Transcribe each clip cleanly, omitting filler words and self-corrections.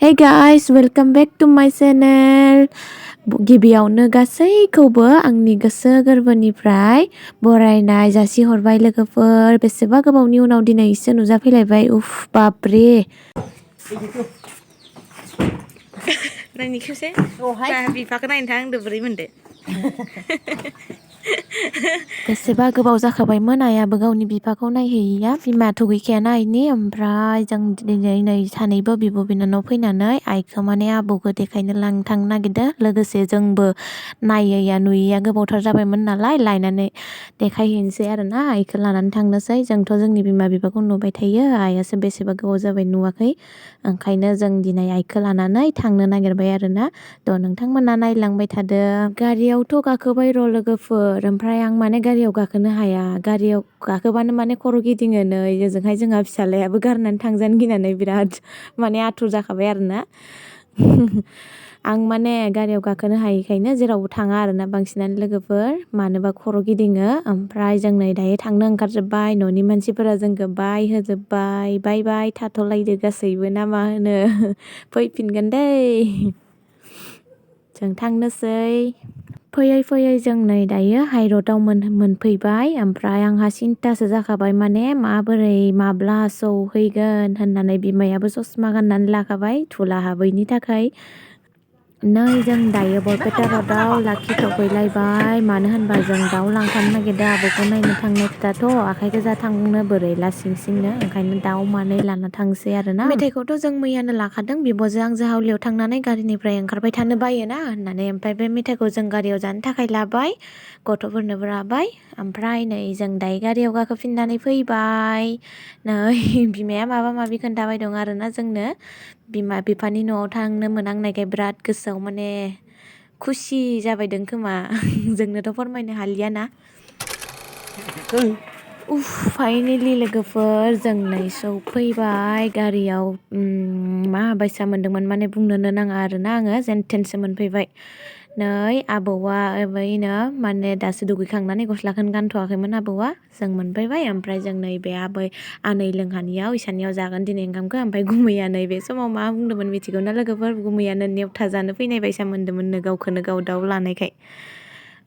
Hey guys, welcome back to my channel. गिबियावनो गासैखौबो आंनि गोसो गोरबोनिफ्राय बरायनाय जासिहरबाय लोगोफोर। बेसेबा गोबावनि उनाव दिनैसो नुजाफैलायबाय। उफ बापरे। नायनि खेबसे बा बिफाखौ नायनो थां आंदो बोरै मोनदो बेसेबा गोबाव जाखाबायमोन आइयाबो गावनि बिफाखौ नायहैयैया। बिमाथ' गैखायाना आइनि। ओमफ्राय जों दिनै नै सानैबो बिब' बिनानाव फैनानै आइखौ माने आबौखौ देखायनो थांनो नागिरदों। लोगोसे जोंबो नायैया नुयैया गोबावथार जाबायमोन नालाय लायनानै देखायहैनोसै आरोना आइखौ लानानै थांनोसै। जोंथ' जोंनि बिमा बिफाखौ नुबाय थायो, आइयासो बेसेबा गोबाव जाबाय नुवाखै। ओंखायनो जों दिनै आइखौ लानानै थांनो नागिरबाय आरोना। थ' नोंथांमोना नायलांबाय थादो। गारियावथ' गाखोबाय र' लोगोफोर। ओमफ्राय आं माने गारियाव गाखोनो हाया। गारियाव गाखोबानो माने खर' गिदिङो नै। ओजोंहाय जोंहा फिसालायाबो गारनानै थांजानो गिनानै बिराद माने आथुर जाखाबाय आरोना। आं माने गारियाव गाखोनो हायैखायनो जेरावबो थाङा आरोना बांसिनानो लोगोफोर। मानोबा खर' गिदिङो। ओमफ्राय जों नै दायो थांनो ओंखारजोब्बाय। न'नि मानसिफोरा जोंखौ बाय होजोब्बाय। बाय बाय थाथ'लायदो गासैबो ना मा होनो। फैफिनगोन दै। जों थांनोसै। फैयै फैयै जों नै दायो हाइरडआव मोनफैबाय। ओमफ्राय आंहा सिन्थासो जाखाबाय माने माबोरै माब्ला सौहैगोन होननानै। बिमायाबो ससमा गाननानै लाखाबाय धुला हाबैनि थाखाय। नै जों दायो बरपेटा रडआव लाखिथ'फैलायबाय। मानो होनबा जों दाउ लांफानो नागिरदों आबौखौ नायनो थांनाय खोथाथ'। आखाइ गोजा थांनो बोरै लासिं सिंनो। ओंखायनो दाउ मानै लाना थांसै आरोना। मेथाइखौथ' जों मैयानो लाखादों। बिब'जों आंजो हावलियाव थांनानै गारिनिफ्राय ओंखारबाय थानो बायोना होननानै। ओमफ्राय बे मेथाइखौ जों गारियाव जानो थाखाय लाबाय। गथ'फोरनोबो लाबाय। ओमफ्राय नै जों दायो गारियाव गाखोफिननानै फैबाय। नै बिमाया माबा माबि खोन्थाबाय दं आरोना जोंनो। बिमा बिफानि न'आव थांनो मोनहांनायखाय बिराद गोसोआव माने खुसि जाबायदों खोमा। जोंनोथ' फोरमायनो हालियाना। उफ फाइनेलि लोगोफोर जों नै सौफैबाय। गारियाव मा बायसा मोन्दोंमोन माने बुंनोनो नाङा आरोना आङो जेन थेनसो मोनफैबाय। नै आबौआ ओरैनो माने दासो दुगैखांनानै गस्लाखौनो गानथ'वाखैमोन आबौआ। जों मोनफैबाय। ओमफ्राय जों नैबे आनै लोंहानियाव इसानियाव जागोन दिनै ओंखामखौ। ओमफ्राय गुमैया नैबे समाव मा बुंदोंमोन मिथिगौ ना लोगोफोर? गुमैयानो नेवथा जानो फैनाय बायसा मोन्दोंमोननो गावखौनो गाव दाउ लानायखाय।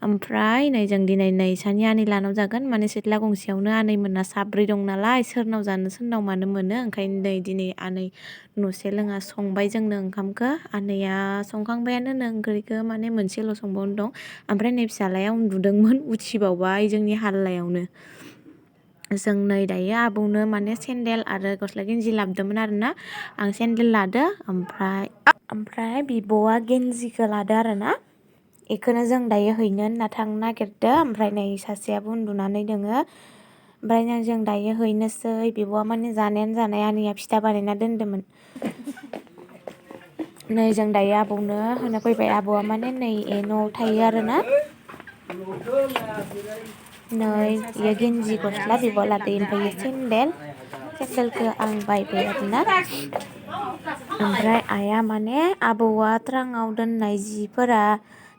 ओमफ्राय नै जों दिनै नै इसानि आनै लानाव जागोन। माने सिथ्ला गंसेयावनो आनैमोना साब्रै दं नालाय सोरनाव जानो सोरनाव मानो मोनो। ओंखायनो नै दिनै आनै न'से लोङा संबाय जोंनो ओंखामखौ। आनैया संखांबायानो नो ओंख्रिखौ माने मोनसेल' संबावनो दं। ओमफ्राय नै फिसालाया उन्दुदोंमोन उथिबावबाय जोंनि हाल्लायावनो। जों नै दायो आबौनो माने सेन्देल आरो गस्ला गेन्जि लाबोदोंमोन आरोना। आं सेन्देल लादो। ओमफ्राय बिब'आ गेन्जिखौ लादो आरोना। बेखौनो जों दायो हैनो होनना थांनो नागिरदों। ओमफ्राय नै सासेयाबो उन्दुनानै दोङो। ओमफ्राय जों दायो हैनोसै। बिब'आ माने जानायानो जानाय आनैया फिथा बानायना दोनदोंमोन। नै जों दायो आबौनो होनो फैबाय। आबौआ माने नै न'आव थायो आरोना। नै इयो गेन्जि गस्ला बिब'आ लादो। ओमफ्राय इयो सेन्देलखौ आं बायबाय आरोना। ओमफ्राय आइया माने आबौआ ट्राङाव दोननाय जिफोरा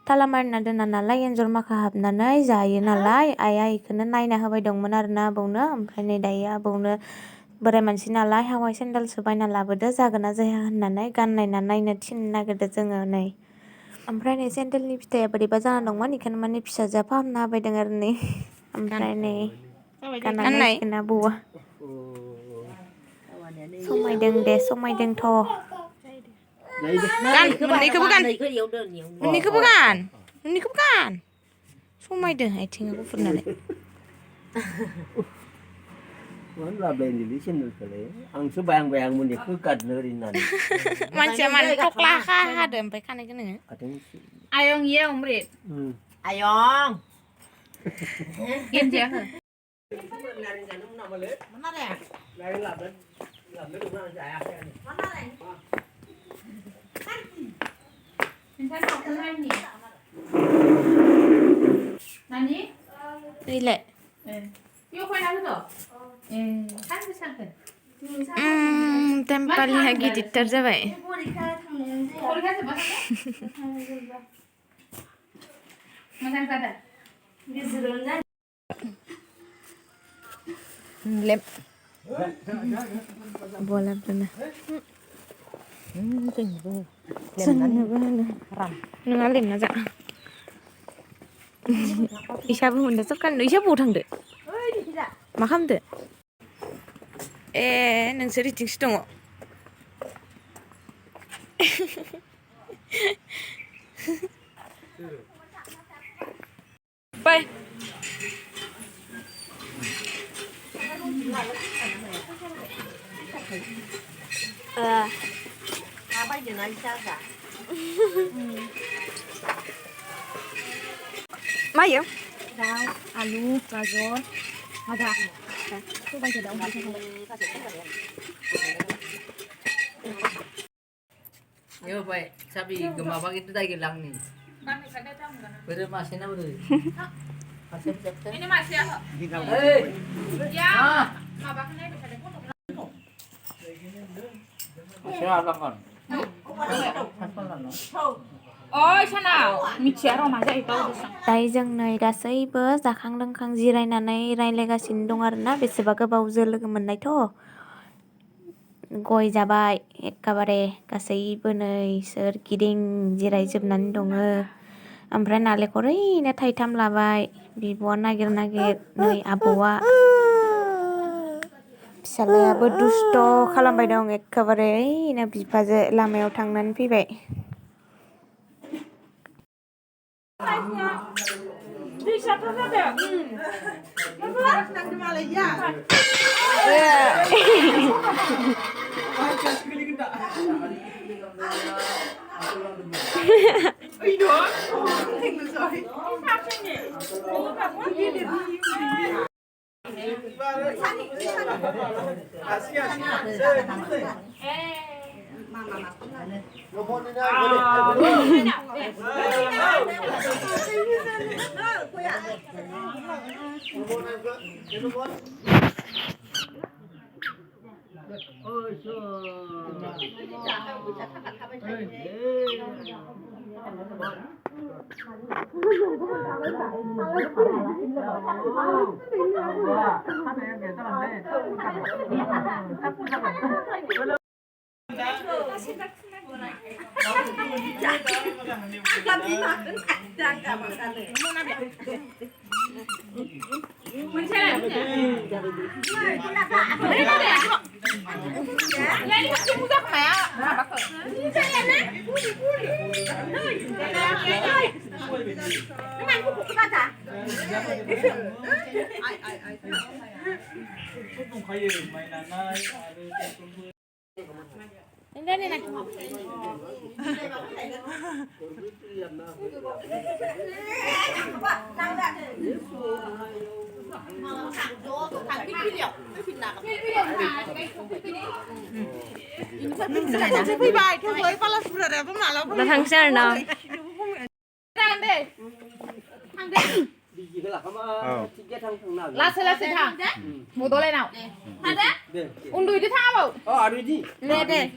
ताला मारिना दोना नालाय एन्जर माखा हाबनानै जायो नालाय। आइया बेखौनो नायना होबाय दंमोन आरोना आबौनो। ओमफ्राय नै दायो आबौनो बोराय मानसि नालाय हावाइ सेन्देलसो बायना लाबोदो जागोन ना जाया होननानै गाननायना नायनो थिननो नागिरदो जोङो नै। ओमफ्राय नै सेन्देलनि फिथाइया बोरैबा जाना दंमोन। बेखौनो माने फिसाजोआ फाहामना होबाय दं आरो नै। ओमफ्राय नै गानना गाननाय नायसिगोन आबौआ। समायदों दे समायदोंथ'। गान मोननैखौबो गान मोननैखौबो गान मोननैखौबो गान। समायदों आथिङा गुफुरनालाय। आंसो बायां बायां मोननिखौ गाननो ओरै होननानै। मानसिया मानो थख्ला हादो ओमफ्राय खानायखौ नोङो? आयं इयो अमृत। आयं गेन्जिया हो। ओइलाय टेम्पालिया गिदिरथार जाबाय। मोजां जादों। बोला जोंनोबो होनो नोंहा लेमना जा इसाबो मोनदो सकान इसा बबाव थांदो मा खालामदो ए नोंसोर इथिंसो दङ बाय मा इयो दाउ आलु गाजर भाजा सबायजों दाउ Yo baik, sabi gemapa itu tadi gelang nih. Beri masih nama tuh. Masih siapa? ini masih ya Hei, ya ah, mabaknya bisa deh masih apa kan? oh sana michiaro maja itu दायो जों नै गासैबो जाखां लोंखां जिरायनानै रायलायगासिनो दं आरोना बेसेबा गोबावजों लोगो मोननायथ' गय जाबाय एखेबारे गासैबो नै सोरगिदिं जिरायजोबनानै दङ ओमफ्राय नालेंखर ओरैनो थाइथाम लाबाय बिब'आ नागिर नै आबौआ फिसालायाबो दुस्थ' खालामबाय दं एखेबारे ओरैनो बिफाजों लामायाव थांनानै फैबाय 나 당신 알나? langsung thang mau dolai nào unduh itu thang mau ada di. deh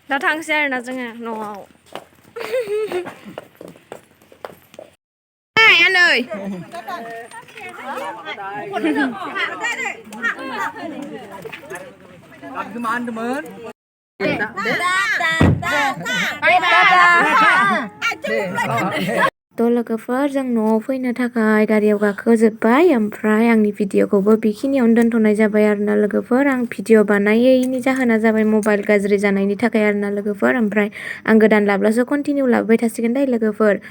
나 당신 알나 정아 너아오 hai anh ơi Kami teman-teman. थ' लोगोफोर जों न'आव फैनो थाखाय गारियाव गाखोजोब्बाय ओमफ्राय आंनि भिडिअखौबो बेखिनियावनो दोनथ'नाय जाबाय आरोना लोगोफोर आं भिडिअ बानायैनि जाहोना जाबाय मबाइल गाज्रि जानायनि थाखाय आरोना लोगोफोर ओमफ्राय आं गोदान लाब्लासो कन्टिनिउ लाबोबाय थासिगोन दे लोगोफोर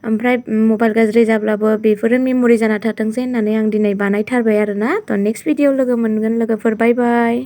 ओमफ्राय मबाइल गाज्रि जाब्लाबो बेफोरो मेम'रि जाना थाथोंसै होननानै आं दिनै बानायथारबाय आरोना थ' नेक्स्ट भिडिअ लोगो मोनगोन लोगोफोर बाय बाय